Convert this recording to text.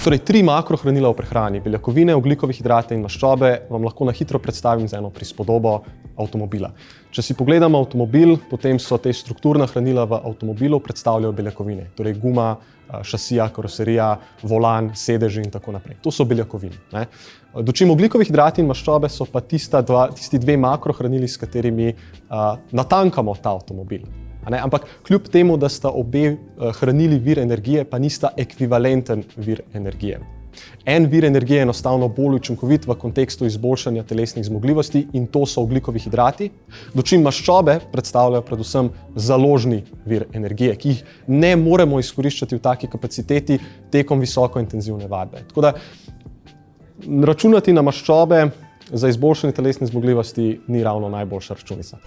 Torej, 3 makrohranila v prehrani, beljakovine, ogljikove hidrate in maščobe, vam lahko na hitro predstavim z eno prispodobo avtomobila. Če si pogledamo avtomobil, potem so te strukturna hranila v avtomobilu predstavljajo beljakovine. Torej, guma, šasija, karoserija, volan, sedeži in tako naprej. To so beljakovine, ne. Dočim ogljikovi hidrati in maščobe so pa tisti 2 makrohranili, s katerimi natankamo ta avtomobil. Ampak kljub temu, da sta obe hranili vir energije, pa nista ekvivalenten vir energije. En vir energije je enostavno bolj učinkovit v kontekstu izboljšanja telesnih zmogljivosti in to so ogljikovi hidrati, dočim maščobe predstavljajo predvsem založni vir energije, ki jih ne moremo izkoriščati v taki kapaciteti tekom visokointenzivne vadbe. Tako da računati na maščobe za izboljšanje telesne zmogljivosti ni ravno najboljša računica.